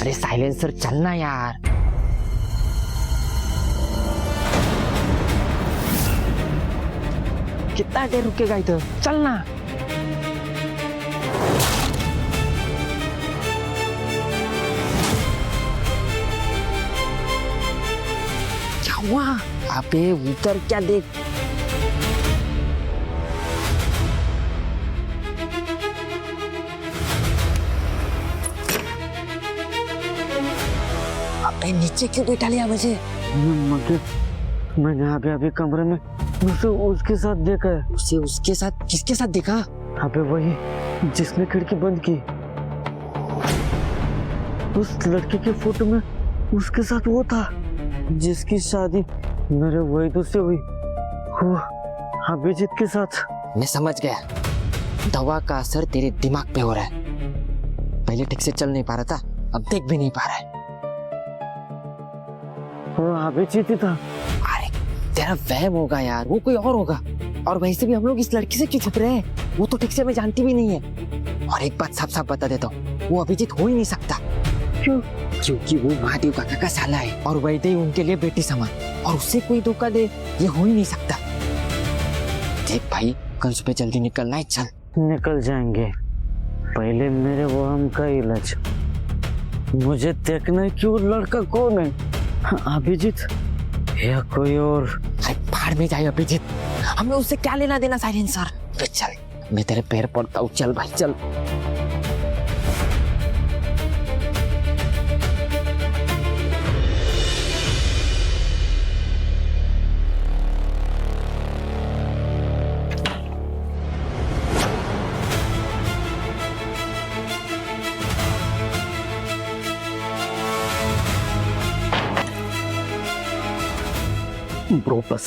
अरे साइलेंसर चलना यार। कितना देर रुकेगा इधर, चलना। क्या हुआ? अबे उधर क्या देख। अबे नीचे क्यों बैठा लिया मुझे? मैंने अभी कमरे में उसे उसके साथ देखा है। उसे उसके साथ? किसके साथ देखा? अबे वही जिसने खिड़की बंद की। उस लड़के के फोटो में उसके साथ वो था जिसकी शादी मेरे वहीदों से हुई, वो अभिजीत के साथ। मैं समझ गया, दवा का असर तेरे दिमाग पे हो रहा है। पहले ठीक से चल नहीं पा रहा था, अब देख भी नहीं पा रहा है। वो अभिजीत ही था। अरे तेरा वहम होगा यार, वो कोई और होगा। और वैसे भी हम लोग इस लड़की से क्यों छुप रहे हैं? वो तो ठीक से हमें जानती भी नहीं है। और एक बात साफ साफ बता देता हूँ, वो अभिजीत हो ही नहीं सकता। क्यों? क्योंकि वो महादेव काका का साला है और वैदे ही उनके लिए बेटी समान, और उससे कोई धोखा दे ये हो ही नहीं सकता। देख भाई, कल सुबह जल्दी निकलना है, चल। निकल जाएंगे, पहले मेरे वहम का इलाज। मुझे देखना है कि वो लड़का कौन है, अभिजीत या कोई और। अरे बाहर में जाए अभिजीत, हमें उससे क्या लेना देना साइलेंसर। तो चल, मैं तेरे पैर पड़ता हूँ, चल भाई चल। ब्रो बस,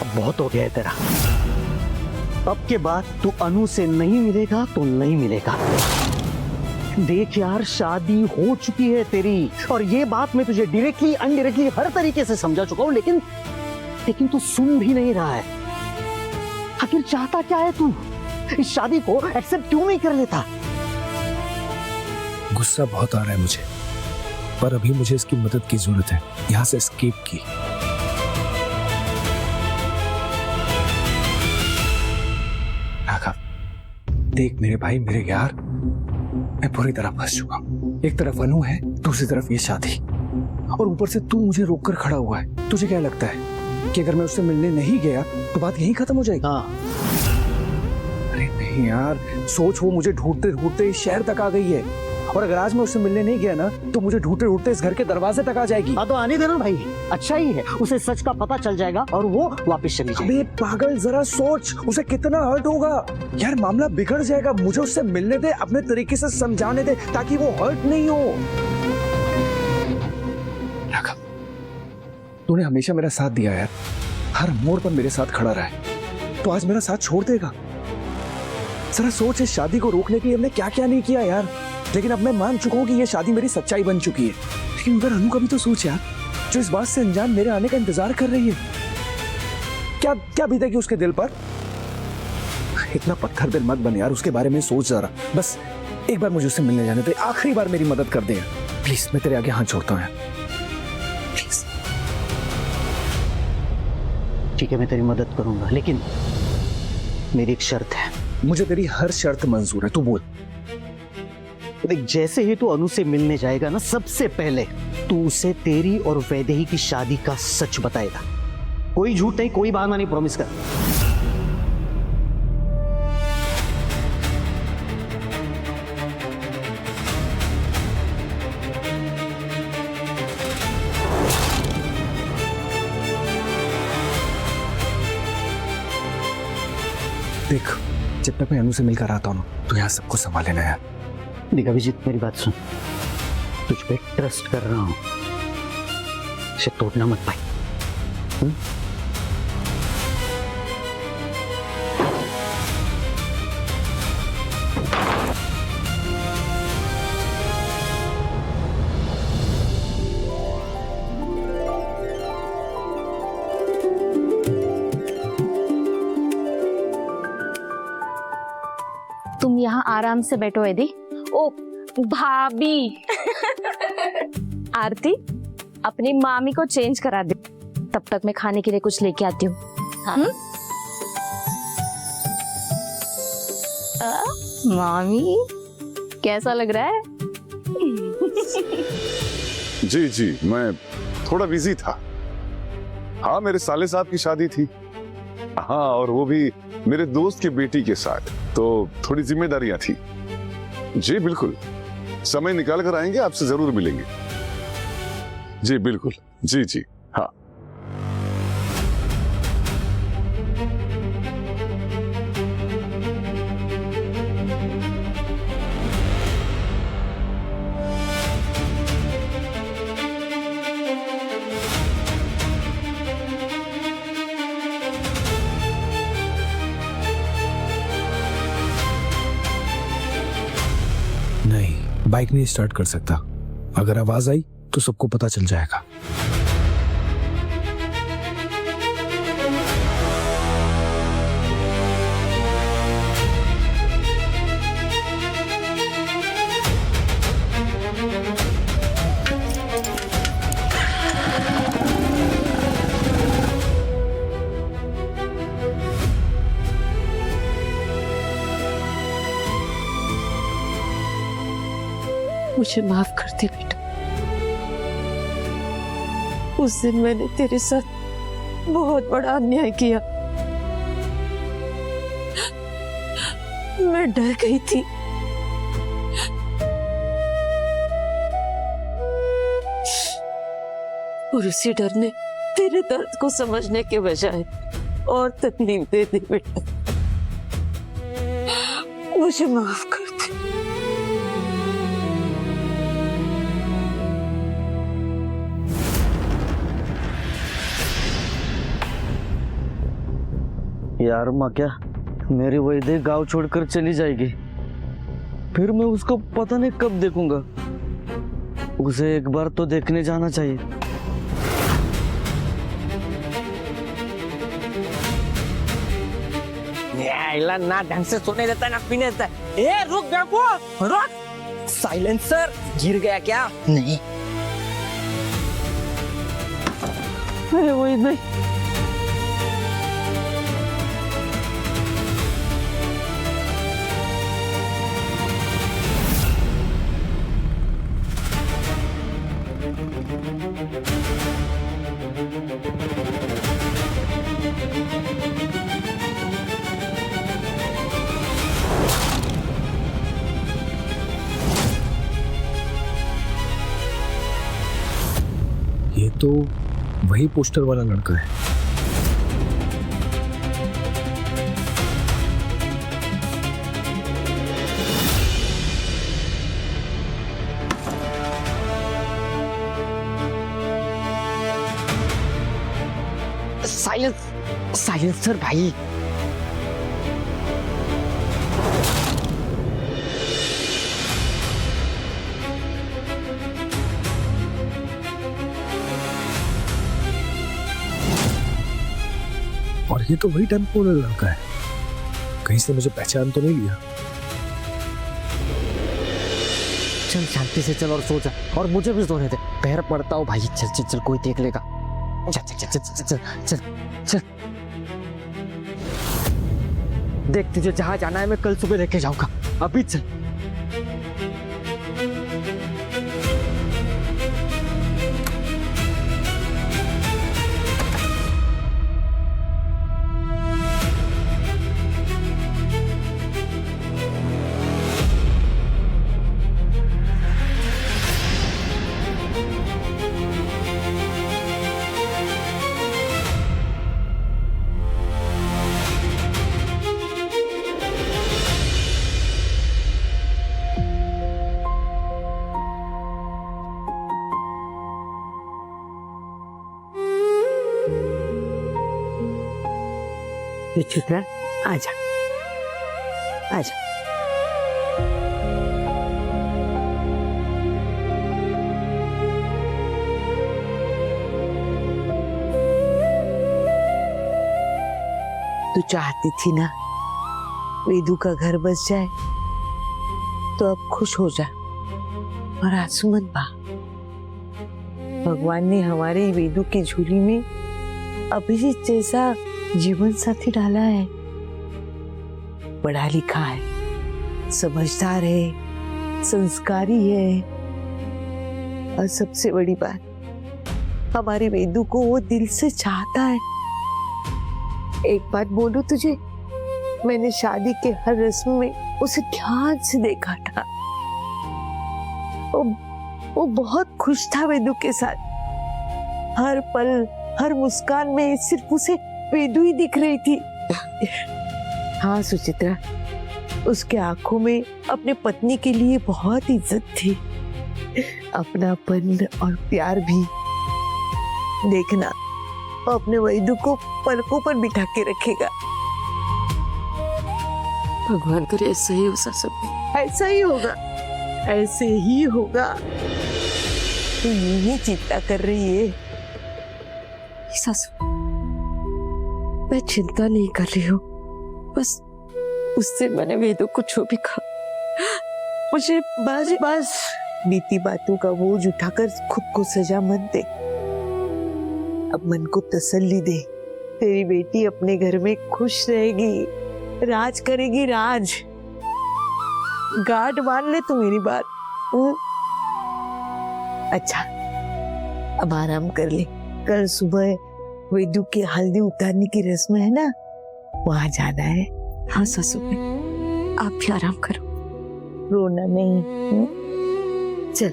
अब बहुत हो गया है तेरा। अब के बाद तू अनु से नहीं मिलेगा तो नहीं मिलेगा। देख यार, शादी हो चुकी है तेरी, और ये बात मैं तुझे डायरेक्टली अनडायरेक्टली हर तरीके से समझा चुका हूं, लेकिन तू सुन भी नहीं रहा है। आखिर चाहता क्या है तू? इस शादी को एक्सेप्ट क्यों नहीं कर लेता? गुस्सा बहुत आ रहा है मुझे, पर अभी मुझे इसकी मदद की जरूरत है, यहाँ से एस्केप की। देख मेरे भाई, मेरे यार, मैं पूरी तरह फंस चुका हूँ। एक तरफ अनु है, दूसरी तरफ ये शादी, और ऊपर से तू मुझे रोककर खड़ा हुआ है। तुझे क्या लगता है कि अगर मैं उससे मिलने नहीं गया तो बात यहीं खत्म हो जाएगी? हाँ। अरे नहीं यार, सोच, वो मुझे ढूंढते ढूंढते इस शहर तक आ गई है, और अगर आज मैं उससे मिलने नहीं गया ना तो मुझे ढूंढते ढूंढते इस घर के दरवाजे तक आ जाएगी। हाँ तो आने देना भाई, अच्छा ही है, उसे सच का पता चल जाएगा और वो वापस चली जाएगी। अबे पागल, जरा सोच, उसे कितना हर्ट होगा यार। मामला बिगड़ जाएगा। मुझे उससे मिलने दे, अपने तरीके से समझाने दे ताकि वो हर्ट नहीं हो। राघव, तूने हमेशा मेरा साथ दिया यार, हर मोड़ पर मेरे साथ खड़ा रहा है, तो आज मेरा साथ छोड़ देगा? जरा सोच, इस शादी को रोकने के लिए हमने क्या क्या नहीं किया यार। लेकिन अब मैं मान चुका हूँ कि ये शादी मेरी सच्चाई बन चुकी है। लेकिन उधर अनु का भी तो सोच यार, जो इस बात से अनजान मेरे आने का इंतजार कर रही है। क्या क्या बीतेगी उसके दिल पर? इतना पत्थर दिल मत बन यार, उसके बारे में सोच जरा। बस एक बार मुझे उससे मिलने जाने दे, आखिरी बार मेरी मदद कर दे यार, प्लीज। मैं तेरे आगे हाथ जोड़ता हूँ यार, प्लीज। ठीक है, मैं तेरी मदद करूंगा, लेकिन मेरी एक शर्त है। मुझे तेरी हर शर्त मंजूर है, तू बोल। देख, जैसे ही तू अनु से मिलने जाएगा ना, सबसे पहले तू उसे तेरी और वैदेही की शादी का सच बताएगा। कोई झूठ नहीं, कोई बहाना नहीं, प्रॉमिस कर। देख, जब तक मैं अनु से मिलकर आता हूँ तो यहाँ सबको संभाल लेना यार। देख अभिजीत, मेरी बात सुन, तुझ पे ट्रस्ट कर रहा हूं, इसे तोड़ना मत भाई। तुम यहाँ आराम से बैठो यदि। ओ भाभी। आरती, अपनी मामी को चेंज करा दे, तब तक मैं खाने के लिए कुछ लेके आती हूँ। हाँ? मामी कैसा लग रहा है? जी जी, मैं थोड़ा बिजी था। हाँ, मेरे साले साहब की शादी थी। हाँ, और वो भी मेरे दोस्त के बेटी के साथ, तो थोड़ी जिम्मेदारियां थी। जी बिल्कुल, समय निकाल कर आएंगे, आपसे जरूर मिलेंगे। जी बिल्कुल, जी जी हाँ। नहीं, बाइक नहीं स्टार्ट कर सकता। अगर आवाज आई तो सबको पता चल जाएगा। मुझे माफ कर दे बेटा। उस दिन मैंने तेरे साथ बहुत बड़ा अन्याय किया। मैं डर गई थी। और उसी डर ने तेरे दर्द को समझने के बजाय और तकलीफ दे दी बेटा। मुझे माफ कर दे। यार माँ, क्या मेरी वैदे गांव छोड़कर चली जाएगी? फिर मैं उसको पता नहीं कब देखूंगा। उसे एक बार तो देखने जाना चाहिए। यार ना ढंग से सोने देता ना पीने देता। ए रुक बेवकूफ, रुक। साइलेंसर गिर गया क्या? नहीं। अरे वही नहीं। ये तो वही पोस्टर वाला लड़का है। साइलेंसर भाई। और ये तो वही टेम्पो वाला लड़का है। कहीं से मुझे पहचान तो नहीं लिया। चल शांति से चल और सो जा, और मुझे भी सोने दे। पैर पड़ता हो भाई। चल चल चल, कोई देख लेगा। चल चल चल चल चल चल चल। देख, तुझे जहां जाना है मैं कल सुबह लेके जाऊंगा। अभी चल। चित्रा, आजा आजा। तू चाहती थी ना वेदू का घर बस जाए, तो अब खुश हो जा। और आसुमन बा, भगवान ने हमारे वेदों की झोली में अभिजीत जैसा जीवन साथी डाला है। पढ़ा लिखा है, समझदार है, संस्कारी है, और सबसे बड़ी बात, हमारे वेदू को वो दिल से चाहता है। एक बात बोलूं तुझे, मैंने शादी के हर रस्म में उसे ध्यान से देखा था। वो बहुत खुश था वेदू के साथ। हर पल, हर मुस्कान में सिर्फ उसे वेदू ही दिख रही थी। हाँ सुचित्रा, उसके आंखों में अपने पत्नी के लिए बहुत इज्जत थी, अपनापन और प्यार भी। देखना, वो अपने वेदू को पलकों पर बिठा के रखेगा। भगवान करे ऐसा ही हो सब। ऐसा ही होगा, ऐसे ही होगा। तू यही चिंता कर रही है। सासू, मैं चिंता नहीं कर रही हूँ, बस उससे मैंने वेदों को जो भी कहा, मुझे बस बीती बातों का बोझ उठाकर खुद को सजा मत दे। अब मन को तसल्ली दे, तेरी बेटी अपने घर में खुश रहेगी, राज करेगी, राज। गांठ बांध ले तू मेरी बात। अच्छा, अब आराम कर ले। कल सुबह वेदू की हल्दी उतारने की रस्म है ना, वहां जाना है। हाँ ससु, आप भी आराम करो, रोना नहीं। चल।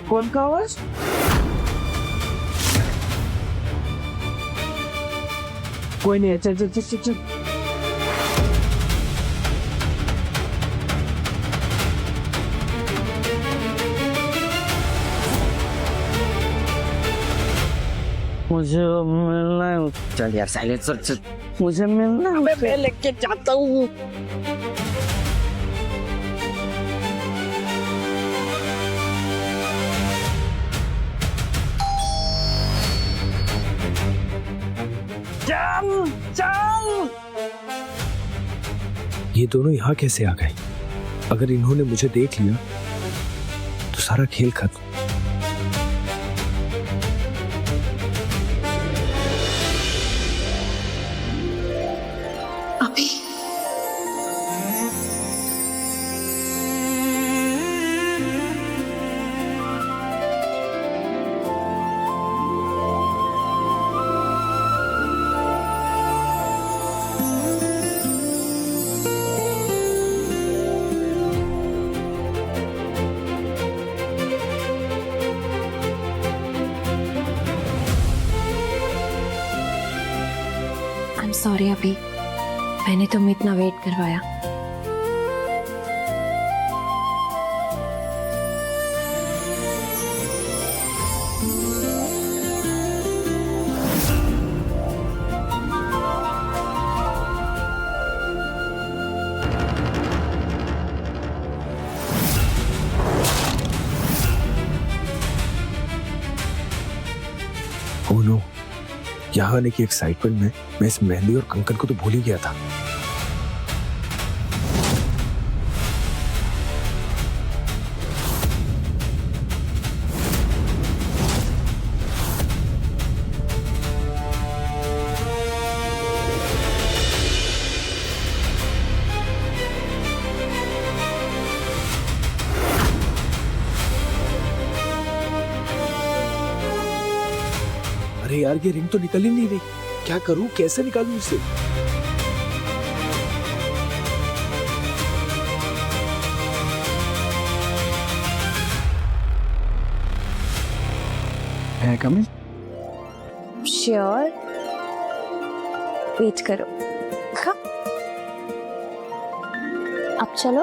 कौन का आवाज? कोई नहीं है, चल चल चल चल चल। मुझे मिलना है। चल यार साइलेंसर, चल। मुझे मिलना है। मैं लेके जाता हूँ। ये दोनों यहाँ कैसे आ गए? अगर इन्होंने मुझे देख लिया तो सारा खेल खत्म। अभी आई एम सॉरी अभी, मैंने तुम्हें इतना वेट करवाया। ओह नो, यहाँ आने की एक्साइटमेंट में मैं इस मेहंदी और कंकन को तो भूल ही गया था। अरे यार, ये रिंग तो निकल ही नहीं रही। क्या करूं, कैसे निकालूं इसे? है कमिंग? श्योर, वेट करो। हाँ, अब चलो।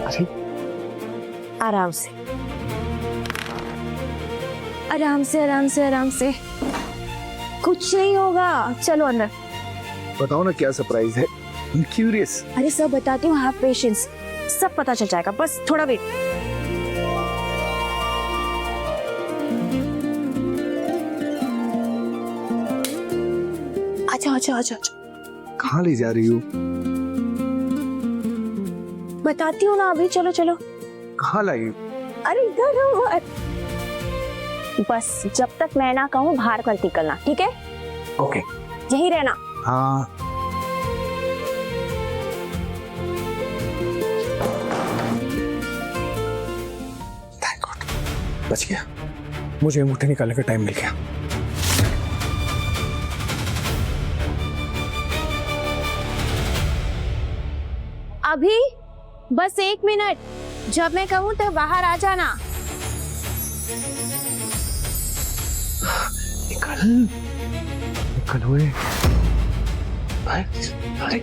अरे आराम से, आराम से, आराम से, आराम से, कुछ नहीं होगा। चलो अंदर। बताओ ना क्या सरप्राइज है? I'm curious। अरे सब बताती हूँ, हैव पेशेंस, सब पता चल जाएगा, बस थोड़ा वेट। आजा आजा आजा आजा। कहाँ ले जा रही हो? बताती हूँ ना अभी, चलो चलो। कहाँ लाई? अरे इधर मत, बस जब तक मैं ना कहूँ बाहर मत निकलना, ठीक है? ओके। यही रहना। हाँ। थैंक गॉड, बच गया। मुझे अंगूठी निकालने का टाइम मिल गया। अभी बस 1 मिनट, जब मैं कहूँ तब बाहर आ जाना। निकल निकल हुए। अरे अरे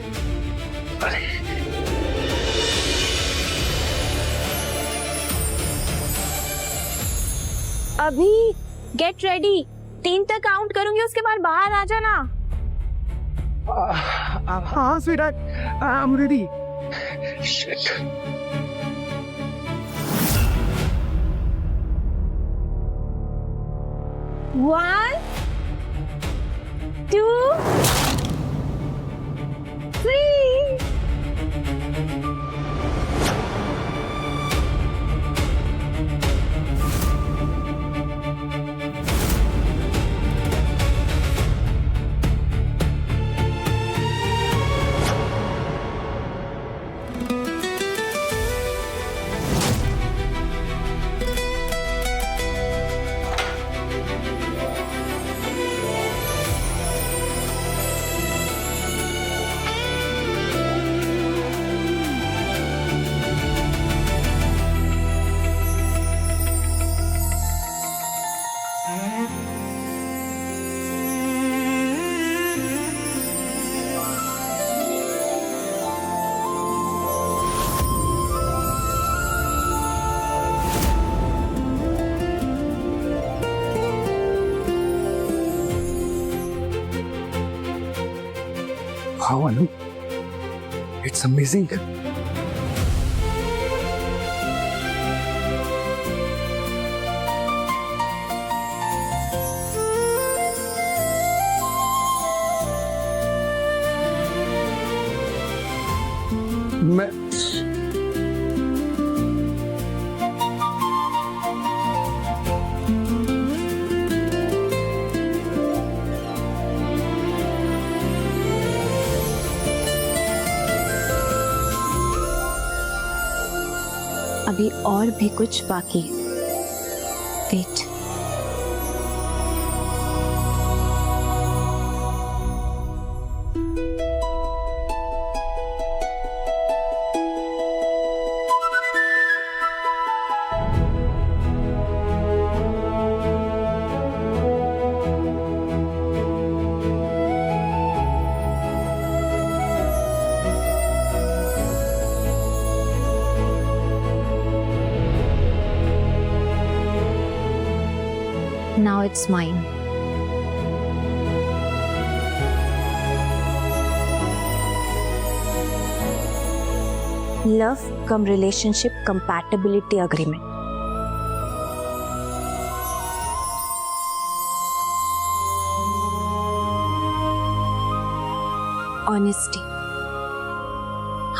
अभी गेट रेडी, 3 तक काउंट करूंगी, उसके बाद बाहर आ जाना। हाँ sweetheart, I am ready. Shit. One, 2, 3. Wow, Anu. It's amazing. मैं अभी और भी कुछ बाकी है। Wait. Now it's mine. Love cum relationship compatibility agreement. Honesty.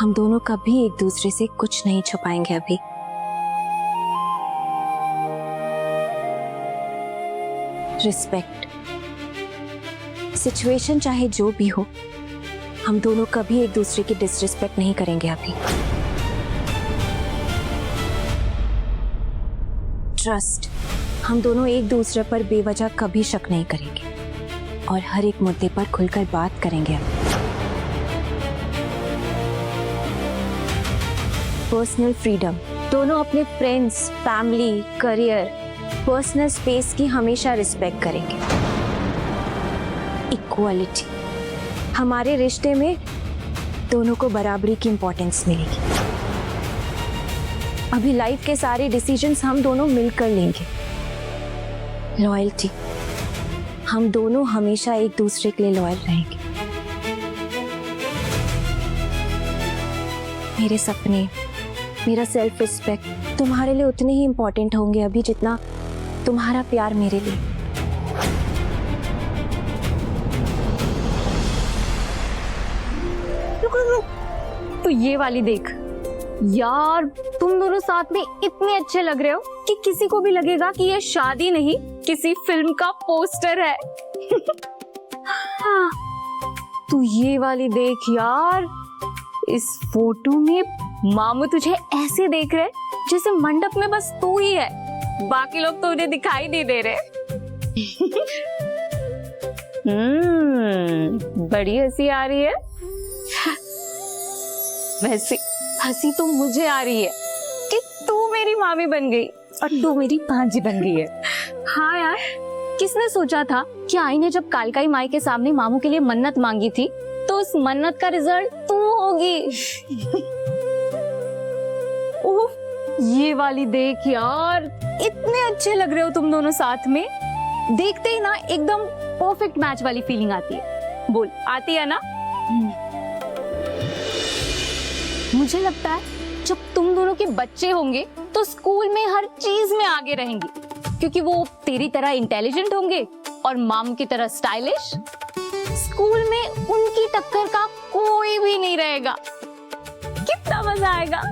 हम दोनों कभी एक दूसरे से कुछ नहीं छुपाएंगे अभी। रिस्पेक्ट। सिचुएशन चाहे जो भी हो, हम दोनों कभी एक दूसरे की डिसरिस्पेक्ट नहीं करेंगे अभी। ट्रस्ट। हम दोनों एक दूसरे पर बेवजह कभी शक नहीं करेंगे और हर एक मुद्दे पर खुलकर बात करेंगे अभी। Personal freedom. दोनों अपने friends, family, career, personal space की हमेशा रिस्पेक्ट करेंगे। इक्वालिटी। हमारे रिश्ते में दोनों को बराबरी की इंपॉर्टेंस मिलेगी। अभी लाइफ के सारे डिसीजंस हम दोनों मिलकर लेंगे। लॉयल्टी। हम दोनों हमेशा एक दूसरे के लिए लॉयल रहेंगे। मेरे सपने, मेरा सेल्फ रिस्पेक्ट तुम्हारे लिए उतने ही इंपॉर्टेंट होंगे अभी जितना तुम्हारा प्यार मेरे लिए। तो ये वाली देख यार, तुम दोनों साथ में इतने अच्छे लग रहे हो कि किसी को भी लगेगा कि ये शादी नहीं किसी फिल्म का पोस्टर है। हाँ, तू ये वाली देख यार, इस फोटो में मामू तुझे ऐसे देख रहे जैसे मंडप में बस तू ही है, बाकी लोग तो उन्हें दिखाई नहीं दे रहे। बड़ी हंसी आ रही है। वैसे हंसी तो मुझे आ रही है कि तू मेरी मामी बन गई और तू मेरी भांजी बन गई है। हाँ यार, किसने सोचा था कि आई ने जब कालकाई माई के सामने मामू के लिए मन्नत मांगी थी तो उस मन्नत का रिजल्ट तू होगी। ओह, ये वाली देख यार, इतने अच्छे लग रहे हो तुम दोनों साथ में, देखते ही ना एकदम परफेक्ट मैच वाली फीलिंग आती है। बोल, आती है ना? मुझे लगता है जब तुम दोनों के बच्चे होंगे तो स्कूल में हर चीज में आगे रहेंगे, क्योंकि वो तेरी तरह इंटेलिजेंट होंगे और माम की तरह स्टाइलिश। स्कूल में उनकी टक्कर का कोई भी नहीं रहेगा। कितना मजा आएगा।